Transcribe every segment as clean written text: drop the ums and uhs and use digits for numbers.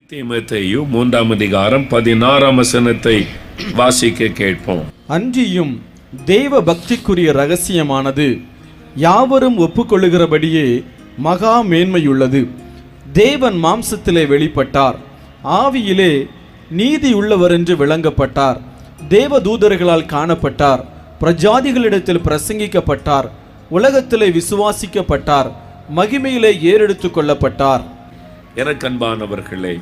தீமோத்தேயு 3:16 வாசிக்க கேட்போம். அன்றியும் தேவ பக்திக்குரிய ரகசியமானது யாவரும் ஒப்புக்கொள்ளுகிறபடியே மகா மேன்மையுள்ளது. தேவன் மாம்சத்திலே வெளிப்பட்டார், ஆவியிலே நீதியுள்ளவர் என்று விளங்கப்பட்டார், தேவ தூதர்களால் காணப்பட்டார், பிரஜாதிகளிடத்தில் பிரசங்கிக்கப்பட்டார், உலகத்திலே விசுவாசிக்கப்பட்டார், மகிமையிலே ஏறெடுத்து கொள்ளப்பட்டார். எனக்கு அன்பானவர்களே,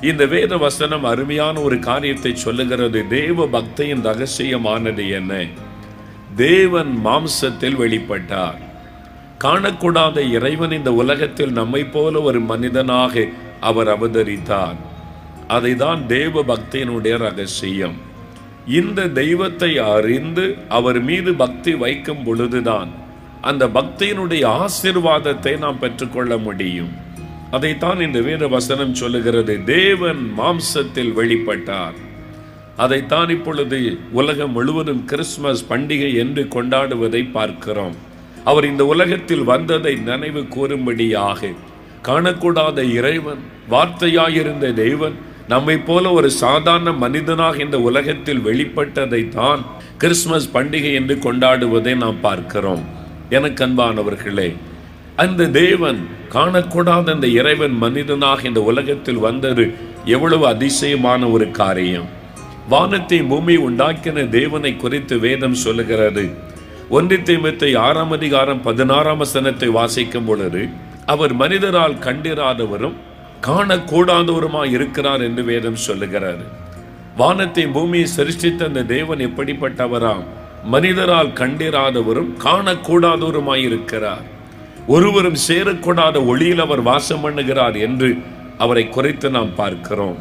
இந்த வேத வசனம் அருமையான ஒரு காரியத்தை சொல்லுகிறது. தேவ பக்தியின் ரகசியமானது என்ன? தேவன் மாம்சத்தில் வெளிப்பட்டார். காணக்கூடாத இறைவன் இந்த உலகத்தில் நம்மை போல ஒரு மனிதனாக அவர் அவதரித்தார். அதைதான் தேவ பக்தியினுடைய ரகசியம். இந்த தெய்வத்தை அறிந்து அவர் மீது பக்தி வைக்கும் பொழுதுதான் அந்த பக்தியினுடைய ஆசீர்வாதத்தை நாம் பெற்றுக்கொள்ள முடியும். அதைத்தான் இந்த வேத வசனம் சொல்லுகிறது. தேவன் மாம்சத்தில் வெளிப்பட்டார். அதைத்தான் இப்பொழுது உலகம் முழுவதும் கிறிஸ்துமஸ் பண்டிகை என்று கொண்டாடுவதை பார்க்கிறோம். அவர் இந்த உலகத்தில் வந்ததை நினைவு கூறும்படியாக காணக்கூடாத இறைவன், வார்த்தையாயிருந்த தேவன் நம்மை போல ஒரு சாதாரண மனிதனாக இந்த உலகத்தில் வெளிப்பட்டதை தான் கிறிஸ்துமஸ் பண்டிகை என்று கொண்டாடுவதை நாம் பார்க்கிறோம். எனக்கு அன்பானவர்களே, அந்த தேவன், காணக்கூடாத அந்த இறைவன் மனிதனாக இந்த உலகத்தில் வந்தது எவ்வளவு அதிசயமான ஒரு காரியம். வானத்தை பூமி உண்டாக்கின தேவனை குறித்து வேதம் சொல்லுகிறது. 1 தீமோத்தேயு 6:16 வாசிக்கும் பொழுது, அவர் மனிதரால் கண்டிராதவரும் காணக்கூடாதவருமாய் இருக்கிறார் என்று வேதம் சொல்லுகிறார். வானத்தை பூமியை சிருஷ்டித்த அந்த தேவன் எப்படிப்பட்டவராம்? மனிதரால் கண்டிராதவரும் காணக்கூடாதவருமாய் இருக்கிறார். ஒருவரும் சேரக்கூடாத ஒளியில் அவர் வாசம் பண்ணுகிறார் என்று அவரை குறித்து நாம் பார்க்கிறோம்.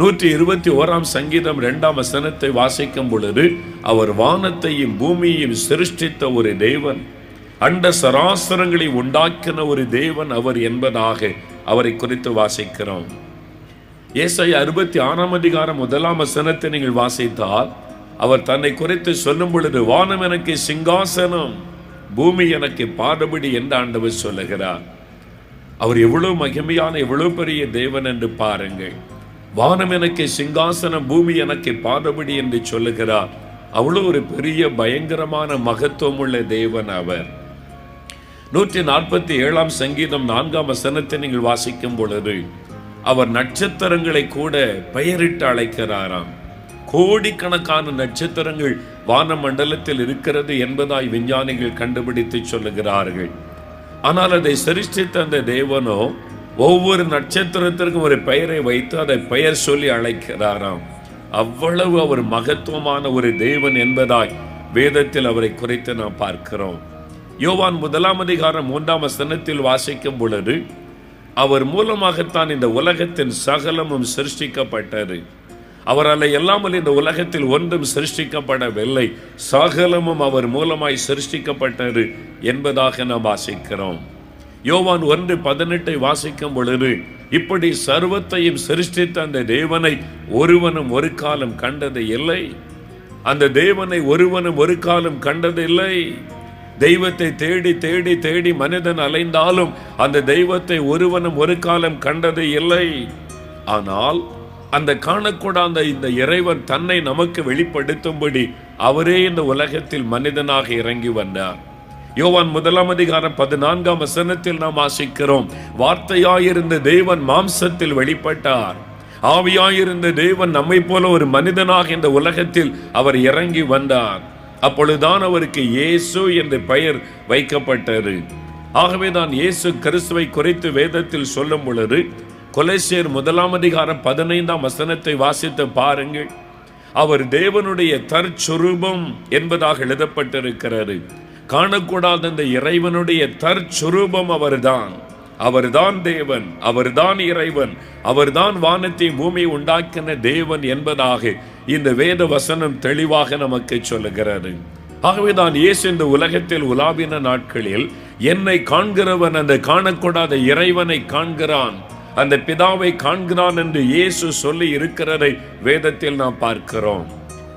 121 சங்கீதம் 2 வாசிக்கும் பொழுது, அவர் வானத்தையும் பூமியையும் சிருஷ்டித்த ஒரு தேவன், அண்ட சராசரங்களை உண்டாக்கின ஒரு தேவன் அவர் என்பதாக அவரை குறித்து வாசிக்கிறோம். ஏசாயா 66:1 நீங்கள் வாசித்தால், அவர் தன்னை குறித்து சொல்லும் பொழுது, வானம் எனக்கு சிங்காசனம், பூமி எனக்கு பாதபடி என்று ஆண்டவர் சொல்லுகிறார். அவர் எவ்வளவு மகிமையான, எவ்வளவு பெரிய தேவன் என்று பாருங்கள். வானம் எனக்கு சிங்காசனம், பூமி எனக்கு பாதபடி என்று சொல்லுகிறார். அவ்வளவு ஒரு பெரிய பயங்கரமான மகத்துவம் உள்ள தேவன் அவர். 147 சங்கீதம் 4 நீங்கள் வாசிக்கும் பொழுது, அவர் நட்சத்திரங்களை கூட பெயரிட்டு அழைக்கிறாராம். கோடிக்கணக்கான நட்சத்திரங்கள் வான மண்டலத்தில் இருக்கிறது என்பதாய் விஞ்ஞானிகள் கண்டுபிடித்து சொல்லுகிறார்கள். ஆனால் அதை சிருஷ்டித்த அந்த தேவனோ ஒவ்வொரு நட்சத்திரத்திற்கும் ஒரு பெயரை வைத்து அதை பெயர் சொல்லி அழைக்கிறாராம். அவ்வளவு அவர் மகத்துவமான ஒரு தேவன் என்பதாய் வேதத்தில் அவரை குறித்து நாம் பார்க்கிறோம். யோவான் 1:3 வாசிக்கும் பொழுது, அவர் மூலமாகத்தான் இந்த உலகத்தின் சகலமும் சிருஷ்டிக்கப்பட்டது. அவரால் எல்லாமல் இந்த உலகத்தில் ஒன்றும் சிருஷ்டிக்கப்படவில்லை, சகலமும் அவர் மூலமாய் சிருஷ்டிக்கப்பட்டது என்பதாக நாம் வாசிக்கிறோம். யோவான் 1:18 வாசிக்கும் பொழுது, இப்படி சர்வத்தையும் சிருஷ்டித்த அந்த தேவனை ஒருவனும் ஒரு காலம் கண்டது இல்லை. அந்த தேவனை ஒருவனும் ஒரு காலம் கண்டது இல்லை. தெய்வத்தை தேடி தேடி தேடி மனிதன் அலைந்தாலும் அந்த தெய்வத்தை ஒருவனும் ஒரு காலம் கண்டது இல்லை. ஆனால் அந்த காணக்கூடாத இந்த இறைவன் தன்னை நமக்கு வெளிப்படுத்தும்படி அவரே இந்த உலகத்தில் மனிதனாக இறங்கி வந்தார். யோவான் 1:14 நாம் வாசிக்கிறோம், வார்த்தையாயிருந்த தேவன் மாம்சத்தில் வெளிப்பட்டார், ஆவியாயிருந்த தேவன் நம்மை போல ஒரு மனிதனாக இந்த உலகத்தில் அவர் இறங்கி வந்தார். அப்பொழுதுதான் அவருக்கு இயேசு என்ற பெயர் வைக்கப்பட்டது. ஆகவேதான் இயேசு கிறிஸ்துவை குறித்து வேதத்தில் சொல்லும் பொழுது, கொலோசியர் 1:15 வாசித்து பாருங்கள். அவர் தேவனுடைய தற்சுரூபம் என்பதாக எழுதப்பட்டிருக்கிறது. காணக்கூடாத அந்த இறைவனுடைய தற்சுரூபம் அவர்தான். அவர்தான் தேவன், அவர்தான் இறைவன், அவர்தான் வானத்தை பூமி உண்டாக்கின தேவன் என்பதாக இந்த வேத வசனம் தெளிவாக நமக்கு சொல்லுகிறது. ஆகவேதான் இயேசு இந்த உலகத்தில் உலாவின நாட்களில், என்னை காண்கிறவன் அந்த காணக்கூடாத இறைவனை காண்கிறான், அந்த பிதாவை காண்கிறான் என்று இயேசு சொல்லி இருக்கிறதை வேதத்தில் நாம் பார்க்கிறோம்.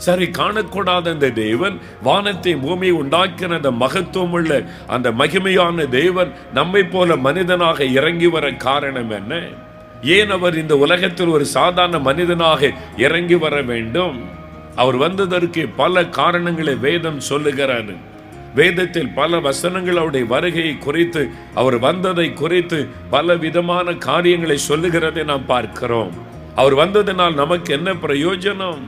சரி, காணக்கூடாத அந்த தேவன், வானத்தை பூமி உண்டாக்கின அந்த மகத்துவம் உள்ள அந்த மகிமையான தேவன் நம்மை போல மனிதனாக இறங்கி வர காரணம் என்ன? ஏன் அவர் இந்த உலகத்தில் ஒரு சாதாரண மனிதனாக இறங்கி வர வேண்டும்? அவர் வந்ததற்கு பல காரணங்களை வேதம் சொல்லுகிறார். வேதத்தில் பல வசனங்கள் அவருடைய வருகையை குறித்து, அவர் வந்ததை குறித்து பல விதமான காரியங்களை சொல்லுகிறதை நாம் பார்க்கிறோம். அவர் வந்ததினால் நமக்கு என்ன பிரயோஜனம்?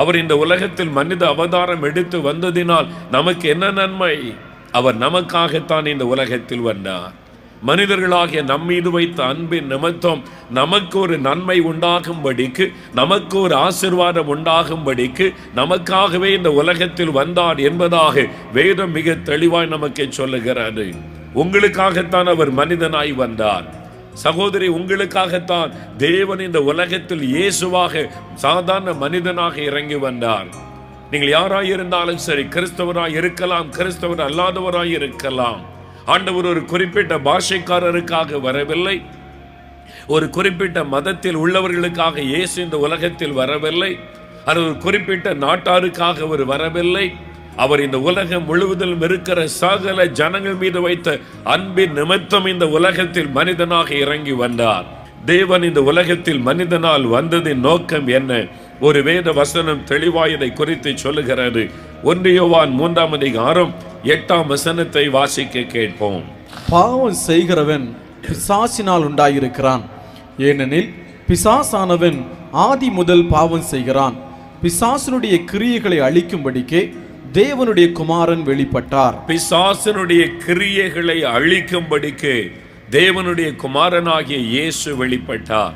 அவர் இந்த உலகத்தில் மனித அவதாரம் எடுத்து வந்ததினால் நமக்கு என்ன நன்மை? அவர் நமக்காகத்தான் இந்த உலகத்தில் வந்தார். மனிதர்களாகிய நம்மீது வைத்த அன்பின் நிமித்தம் நமக்கு ஒரு நன்மை உண்டாகும்படிக்கு, நமக்கு ஒரு ஆசீர்வாதம் உண்டாகும்படிக்கு நமக்காகவே இந்த உலகத்தில் வந்தார் என்பதாக வேதம் மிக தெளிவாய் நமக்கு சொல்லுகிறது. உங்களுக்காகத்தான் அவர் மனிதனாய் வந்தார். சகோதரி, உங்களுக்காகத்தான் தேவன் இந்த உலகத்தில் இயேசுவாக சாதாரண மனிதனாக இறங்கி வந்தார். நீங்கள் யாராய் இருந்தாலும் சரி, கிறிஸ்தவராய் இருக்கலாம், கிறிஸ்தவர் அல்லாதவராய் இருக்கலாம். ஆண்டவர் ஒரு குறிப்பிட்ட பாஷைக்காரருக்காக வரவில்லை, ஒரு குறிப்பிட்ட மதத்தில் உள்ளவர்களுக்காக இயேசு இந்த உலகத்தில் வரவில்லை, அது ஒரு குறிப்பிட்ட நாட்டாருக்காக அவர் வரவில்லை. அவர் இந்த உலகம் முழுவதிலும் இருக்கிற சகல ஜனங்கள் மீது வைத்த அன்பின் நிமித்தம் இந்த உலகத்தில் மனிதனாக இறங்கி வந்தார். தேவன் இந்த உலகத்தில் மனிதனால் வந்ததின் நோக்கம் என்ன? ஒரு வேத வசனம் தெளிவாய் இதை குறித்து சொல்லுகிறது. 1 யோவான் 3:8 வாசிக்க கேட்போம். பாவம் செய்கிறவன் பிசாசினால் உண்டாயிருக்கிறான், ஏனெனில் பிசாசானவன் ஆதி முதல் பாவம் செய்கிறான். பிசாசனுடைய கிரியைகளை அழிக்கும்படிக்கே தேவனுடைய குமாரன் வெளிப்பட்டார். பிசாசனுடைய கிரியைகளை அழிக்கும்படிக்கு தேவனுடைய குமாரனாகிய இயேசு வெளிப்பட்டார்.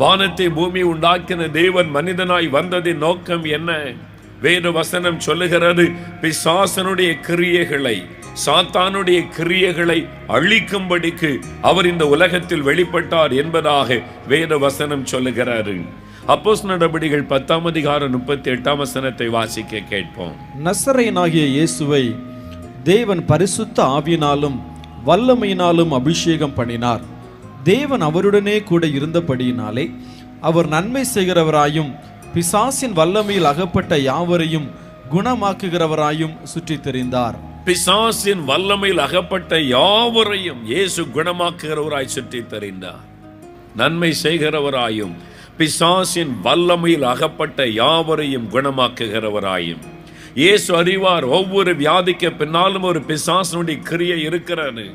வானத்தை பூமி உண்டாக்கின தேவன் மனிதனாய் வந்ததின் நோக்கம் என்ன? வேத வசனம் சொல்லுகிறது, பிசாசனுடைய கிரியைகளை, சாத்தானுடைய கிரியைகளை அழிக்கும்படிக்கு அவர் இந்த உலகத்தில் வெளிப்பட்டார் என்பதாக வேத வசனம் சொல்லுகிறாரு. அப்போஸ்தலர் நடபடிகள் 10:38 வாசிக்க கேட்போம். நசரேயனாகிய இயேசுவை தேவன் பரிசுத்த ஆவியினாலும் வல்லமையினாலும் அபிஷேகம் பண்ணினார். தேவன் அவருடனே கூட இருந்தபடியினாலே அவர் நன்மை செய்கிறவராயும் பிசாசின் வல்லமையில் அகப்பட்ட யாவரையும் குணமாக்குகிறவராயும் சுற்றி தெரிந்தார். பிசாசின் வல்லமையில் அகப்பட்ட யாவரையும் இயேசு குணமாக்குகிறவராய் சுற்றி தெரிந்தார். நன்மை செய்கிறவராயும் பிசாசின் வல்லமையில் அகப்பட்ட யாவரையும் குணமாக்குகிறவராயும். இயேசு அறிவார், ஒவ்வொரு வியாதிக்கு பின்னாலும் ஒரு பிசாசனுடைய கிரியை இருக்கிறது.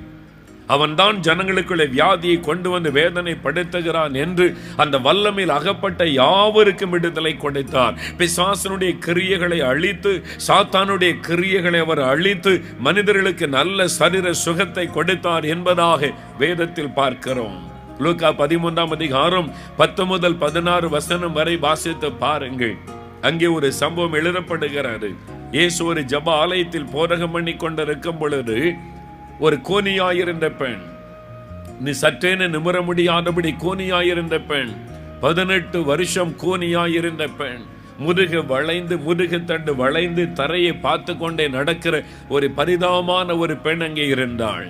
அவன்தான் ஜனங்களுக்குள்ளே வியாதியை கொண்டு வந்து வேதனை படுத்துகிறான் என்று அந்த வல்லமையில் அகப்பட்ட யாவருக்கும் விடுதலை கொடுத்தார். பிசாசனுடைய கிரியைகளை அழித்து, சாத்தானுடைய கிரியைகளை அவர் அழித்து மனிதர்களுக்கு நல்ல சரீர சுகத்தை கொடுத்தார் என்பதாக வேதத்தில் பார்க்கிறோம். லூக்கா 13:10-16 வரை வாசித்து பாருங்கள். அங்கே ஒரு சம்பவம் எழுதப்படுகிறது. இயேசு ஒரு ஜெப ஆலயத்தில் போதகம் பண்ணி கொண்டிருக்கும் பொழுது ஒரு கோனியாயிருந்த பெண், நீ சற்றேன நிமிர முடியாதபடி கோனியாயிருந்த பெண், 18 வருஷம் கோனியாயிருந்த பெண், முதுகு தண்டு வளைந்து தரையை பார்த்து கொண்டே நடக்கிற ஒரு பரிதாபமான ஒரு பெண் அங்கே இருந்தாள்.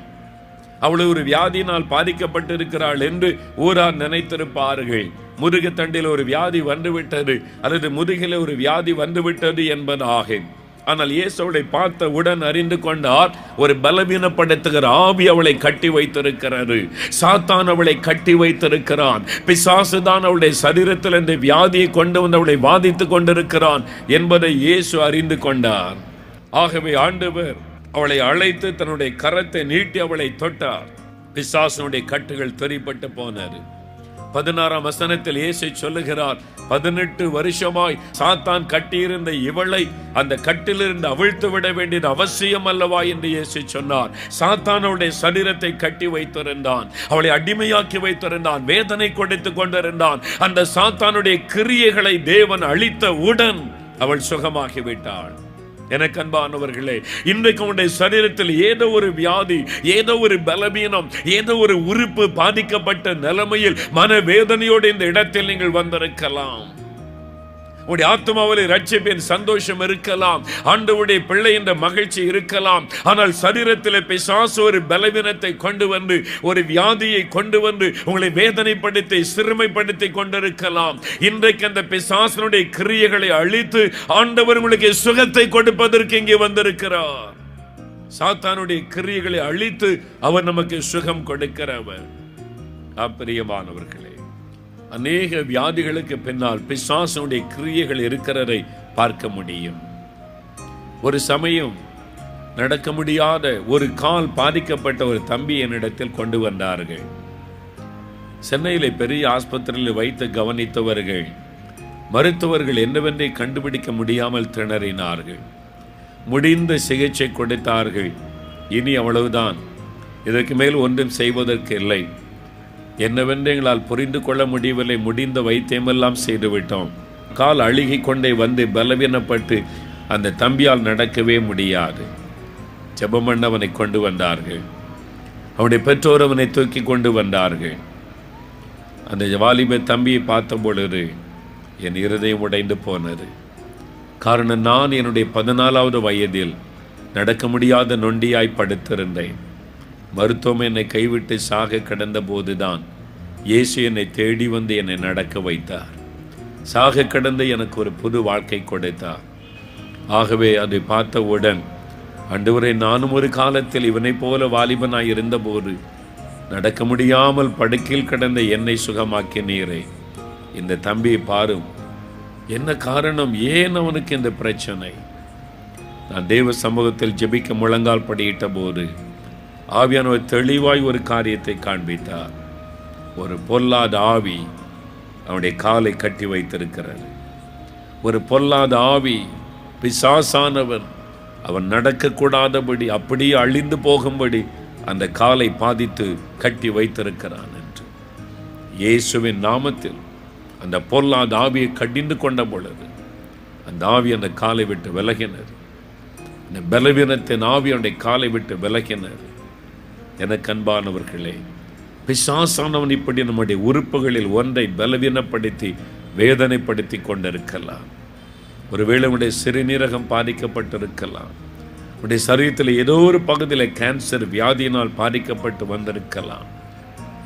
அவள் ஒரு வியாதியினால் பாதிக்கப்பட்டிருக்கிறாள் என்று ஊரார் நினைத்திருப்பார்கள். முதுகு தண்டில் ஒரு வியாதி வந்துவிட்டது அல்லது முதுகில் ஒரு வியாதி வந்துவிட்டது என்பதாக. ஆனால் இயேசு அவளை பார்த்த உடன் அறிந்து கொண்டார், ஒரு பலவீனப்படுத்துகிற ஆவி அவளை கட்டி வைத்திருக்கிறது. சாத்தான் அவளை கட்டி வைத்திருக்கிறான். பிசாசுதான் அவளுடைய சரீரத்தில் இந்த வியாதியை கொண்டு வந்து அவளை பாதித்துக் கொண்டிருக்கிறான் என்பதை இயேசு அறிந்து கொண்டார். ஆகவே ஆண்டவர் அவளை அழைத்து தன்னுடைய கரத்தை நீட்டி அவளை தொட்டார். பிசாசனுடைய கட்டுகள் தெரிப்பட்டு போனது. 16 இயேசு சொல்லுகிறார், 18 வருஷமாய் சாத்தான் கட்டியிருந்த இவளை அந்த கட்டிலிருந்து அவிழ்த்து விட வேண்டியது அவசியம் அல்லவா என்று இயேசு சொன்னார். சாத்தானுடைய சரீரத்தை கட்டி வைத்திருந்தான், அவளை அடிமையாக்கி வைத்திருந்தான், வேதனை கொடுத்து கொண்டிருந்தான். அந்த சாத்தானுடைய கிரியைகளை தேவன் அழித்த உடன் அவள் சுகமாகிவிட்டாள். எனக்கு அன்பானவர்களே, இன்றைக்கு உங்களுடைய சரீரத்தில் ஏதோ ஒரு வியாதி, ஏதோ ஒரு பலவீனம், ஏதோ ஒரு உறுப்பு பாதிக்கப்பட்ட நிலைமையில் மனவேதனையோடு இந்த இடத்தில் நீங்கள் வந்திருக்கலாம். உடைய ஆத்மாவிலே ரட்சிப்பின் சந்தோஷம் இருக்கலாம், ஆண்டவருடைய பிள்ளை என்ற மகிழ்ச்சி இருக்கலாம். ஆனால் சரீரத்தில் பிசாசு ஒரு பலவீனத்தை கொண்டு வந்து, ஒரு வியாதியை கொண்டு வந்து உங்களை வேதனைப்படுத்தி சிறுமைப்படுத்தி கொண்டிருக்கலாம். இன்றைக்கு அந்த பிசாசனுடைய கிரியைகளை அழித்து ஆண்டவர் உங்களுக்கு சுகத்தை கொடுப்பதற்கு இங்கே வந்திருக்கிறார். சாத்தானுடைய கிரியைகளை அழித்து அவர் நமக்கு சுகம் கொடுக்கிறவர். பிரியமானவர்களே, அநேக வியாதிகளுக்கு பின்னால் பிசாசுடைய கிரியைகள் இருக்கிறதை பார்க்க முடியும். ஒரு சமயம் நடக்க முடியாத ஒரு கால் பாதிக்கப்பட்ட ஒரு தம்பி என்னிடத்தில் கொண்டு வந்தார்கள். சென்னையிலே பெரிய ஆஸ்பத்திரியில் வைத்து கவனித்தவர்கள் மருத்துவர்கள் என்னவென்றே கண்டுபிடிக்க முடியாமல் திணறினார்கள். முடிந்த சிகிச்சை கொடுத்தார்கள். இனி அவ்வளவுதான், இதற்கு மேல் ஒன்றும் செய்வதற்கு இல்லை, என்னவென்று எங்களால் புரிந்து கொள்ள முடியவில்லை, முடிந்த வைத்தியமெல்லாம் செய்துவிட்டோம். கால் அழுகி கொண்டே வந்து பலவீனப்பட்டு அந்த தம்பியால் நடக்கவே முடியாது. ஜெபம் அவனை கொண்டு வந்தார்கள். அவனுடைய பெற்றோர் அவனை தூக்கி கொண்டு வந்தார்கள். அந்த வாலிப தம்பியை பார்த்த பொழுது என் இருதயம் உடைந்து போனது. காரணம், நான் என்னுடைய 14வது வயதில் நடக்க முடியாத நொண்டியாய் படுத்திருந்தேன். மருத்துவம் என்னை கைவிட்டு சாக கிடந்த போதுதான் இயேசு என்னை தேடி வந்து என்னை நடக்க வைத்தார். சாக கிடந்த எனக்கு ஒரு புது வாழ்க்கை கொடுத்தார். ஆகவே அதை பார்த்தவுடன், ஆண்டவரே, நானும் ஒரு காலத்தில் இவனை போல வாலிபனாய் இருந்தபோது நடக்க முடியாமல் படுக்கையில் கிடந்த என்னை சுகமாக்கினீரே. இந்த தம்பியை பாரும், என்ன காரணம், ஏன் அவனுக்கு இந்த பிரச்சனை? நான் தேவ சமூகத்தில் ஜெபிக்க முழங்கால் படியிட்ட போது ஆவியானவர் தெளிவாய் ஒரு காரியத்தை காண்பித்தார். ஒரு பொல்லாத ஆவி அவனுடைய காலை கட்டி வைத்திருக்கிறது. ஒரு பொல்லாத ஆவி, பிசாசானவன், அவன் நடக்கக்கூடாதபடி அப்படியே அழிந்து போகும்படி அந்த காலை பாதித்து கட்டி வைத்திருக்கிறான் என்று இயேசுவின் நாமத்தில் அந்த பொல்லாத ஆவியை கடிந்து கொண்ட பொழுது அந்த ஆவி அந்த காலை விட்டு விலகினர். இந்த பலவீனத்தின் ஆவி அவனுடைய காலை விட்டு விலகினர். எனக்கு அன்பானவர்களே, பிசாசானவன் இப்படி நம்முடைய உறுப்புகளில் ஒன்றை பலவீனப்படுத்தி வேதனைப்படுத்தி கொண்டிருக்கலாம். ஒருவேளை உடைய சிறுநீரகம் பாதிக்கப்பட்டிருக்கலாம். உடைய சரீரத்தில் ஏதோ ஒரு பகுதியில் கேன்சர் வியாதியினால் பாதிக்கப்பட்டு வந்திருக்கலாம்.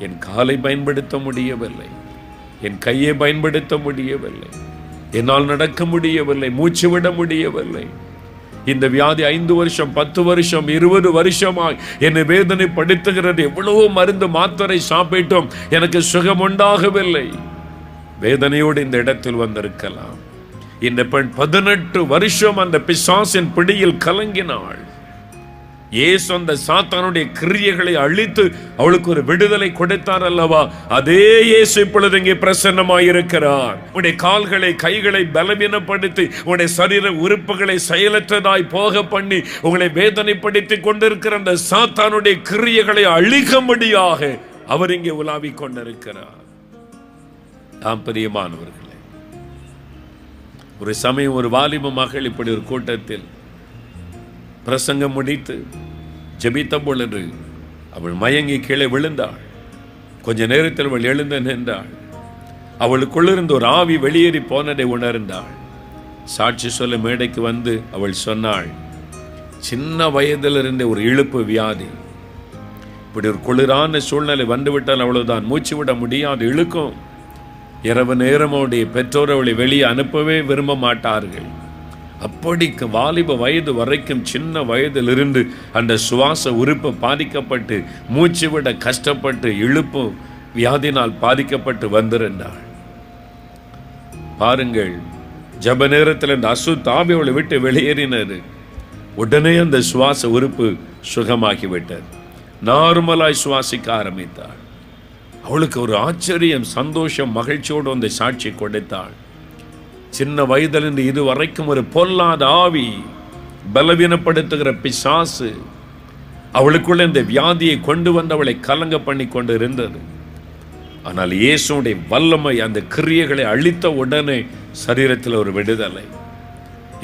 என் காலை பயன்படுத்த முடியவில்லை, என் கையை பயன்படுத்த முடியவில்லை, என்னால் நடக்க முடியவில்லை, மூச்சு விட முடியவில்லை. இந்த வியாதி 5 வருஷம், 10 வருஷம், 20 வருஷமாய் என்னை வேதனைப்படுத்துகிறது. எவ்வளவோ மருந்து மாத்திரை சாப்பிட்டோம், எனக்கு சுகம் உண்டாகவில்லை. வேதனையோடு இந்த இடத்தில் வந்திருக்கலாம். இந்த பெண் 18 வருஷம் அந்த பிசாசின் பிடியில் கலங்கினாள். இயேசு அந்த சாத்தானுடைய கிரியைகளை அழித்து அவளுக்கு ஒரு விடுதலை கொடுத்தார் அல்லவா? அதே இயேசு இப்பொழுது இங்கே பிரசன்னமாயிருக்கிறார். உன்னுடைய கால்களை கைகளை பலவீனப்படுத்தி உன்னுடைய சரீர உறுப்புகளை செயலற்றதாய் போக பண்ணி உங்களை வேதனைப்படுத்தி கொண்டிருக்கிற அந்த சாத்தானுடைய கிரியைகளை அழிக்கும்படியாக அவர் இங்கே உலாவிக் கொண்டிருக்கிறார். தாம் பிரியமானவர்களே, ஒரு சமயம் ஒரு வாலிப மகள் இப்படி ஒரு கூட்டத்தில் பிரசங்கம் முடித்து ஜெபித்த பொழுது அவள் மயங்கி கீழே விழுந்தாள். கொஞ்ச நேரத்தில் அவள் எழுந்து நின்றாள். அவளுக்குள்ளிருந்த ஒரு ஆவி வெளியேறி போனதை உணர்ந்தாள். சாட்சி சொல்ல மேடைக்கு வந்து அவள் சொன்னாள், சின்ன வயதிலிருந்த ஒரு இழுப்பு வியாதி, இப்படி ஒரு குளிரான சூழ்நிலை வந்துவிட்டால் அவ்வளவுதான், மூச்சு விட முடியாது, இழுக்கும். இரவு நேரம் அவளுடைய பெற்றோர் அவளை வெளியே அனுப்பவே விரும்ப மாட்டார்கள். அப்படி வாலிப வயது வரைக்கும் சின்ன வயதிலிருந்து அந்த சுவாச உறுப்பு பாதிக்கப்பட்டு மூச்சு விட கஷ்டப்பட்டு இழுப்பு வியாதினால் பாதிக்கப்பட்டு வந்திருந்தாள். பாருங்கள், ஜப நேரத்தில் அந்த அசுத்தாவி அவளை விட்டு வெளியேறினது. உடனே அந்த சுவாச உறுப்பு சுகமாகிவிட்டது. நார்மலாய் சுவாசிக்க ஆரம்பித்தாள். அவளுக்கு ஒரு ஆச்சரியம், சந்தோஷம், மகிழ்ச்சியோடு அந்த சாட்சி கொடுத்தாள். சின்ன வயதிலிருந்து இதுவரைக்கும் ஒரு பொல்லாத ஆவி, பலவீனப்படுத்துகிற பிசாசு அவளுக்குள்ள இந்த வியாதியை கொண்டு வந்து அவளை கலங்க பண்ணி கொண்டு இருந்தது. ஆனால் இயேசுடைய வல்லமை அந்த கிரியைகளை அழித்த உடனே சரீரத்தில் ஒரு விடுதலை.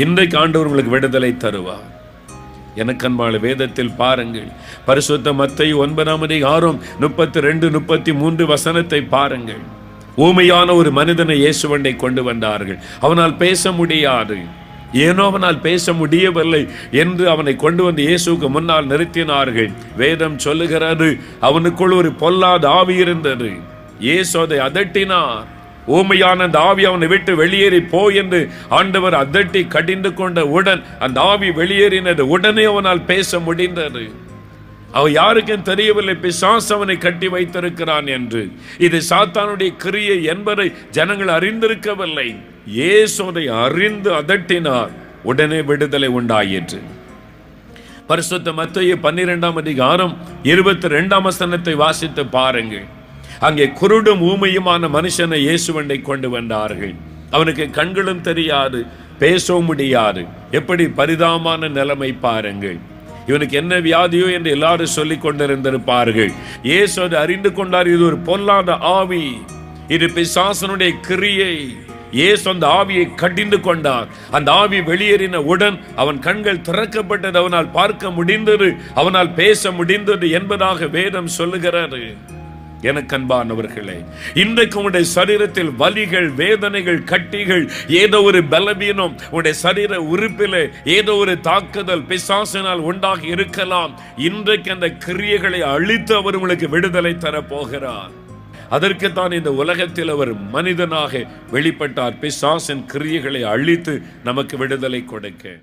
இன்றைக்கு ஆண்டவர் உங்களுக்கு விடுதலை தருவார். எனக்கு அன்பான வேதத்தில் பாருங்கள், பரிசுத்த மத்தேயு 9:32-33 வசனத்தை பாருங்கள். ஊமையான ஒரு மனிதனை இயேசுவண்டை கொண்டு வந்தார்கள். அவனால் பேச முடியாது, ஏனோ அவனால் பேச முடியவில்லை என்று அவனை கொண்டு வந்து இயேசுக்கு முன்னால் நிறுத்தினார்கள். வேதம் சொல்லுகிறது, அவனுக்குள் ஒரு பொல்லாத ஆவி இருந்தது. இயேசு அதை அதட்டினார். ஊமையான அந்த ஆவி அவனை விட்டு வெளியேறி போ என்று ஆண்டவர் அதட்டி கடிந்து கொண்ட உடன் அந்த ஆவி வெளியேறினது. உடனே அவனால் பேச முடிந்தது. அவன் யாருக்கும் தெரியவில்லை பிசாசு அவனை கட்டி வைத்திருக்கிறான் என்று. இது சாத்தானுடைய கிரியை என்பதை ஜனங்கள் அறிந்திருக்கவில்லை. இயேசுவை அறிந்து அதட்டினார், உடனே விடுதலை உண்டாயிற்று. பரிசுத்த மத்தேயு 12ஆம் அதிகாரம் 22ஆம் வசனத்தை வாசித்து பாருங்கள். அங்கே குருடும் ஊமையுமான மனுஷனை இயேசுவண்டை கொண்டு வந்தார்கள். அவனுக்கு கண்களும் தெரியாது, பேசவும் முடியாது. எப்படி பரிதாபமான நிலைமை பாருங்கள். இவனுக்கு என்ன வியாதியோ என்று எல்லாரும் சொல்லிக் கொண்டிருந்திருப்பார்கள். இயேசு அதை அறிந்து கொண்டார். இது ஒரு பொல்லாத ஆவி, இது பிசாசனுடைய கிரியை. இயேசு அந்த ஆவியை கடிந்து கொண்டார். அந்த ஆவி வெளியேறின உடன் அவன் கண்கள் திறக்கப்பட்டது, அவனால் பார்க்க முடிந்தது, அவனால் பேச முடிந்தது என்பதாக வேதம் சொல்லுகிறது. எனக்கு அன்பானவர்களே, இன்றைக்கு உங்களுடைய சரீரத்தில் வலிகள், வேதனைகள், கட்டிகள், ஏதோ ஒரு பலவீனம் உங்களுடைய சரீர உறுப்பில் ஏதோ ஒரு தாக்குதல் பிசாசினால் உண்டாகி இருக்கலாம். இன்றைக்கு அந்த கிரியைகளை அழித்து அவர் உங்களுக்கு விடுதலை தர போகிறார். அதற்குத்தான் இந்த உலகத்தில் அவர் மனிதனாக வெளிப்பட்டார், பிசாசின் கிரியைகளை அழித்து நமக்கு விடுதலை கொடுக்க.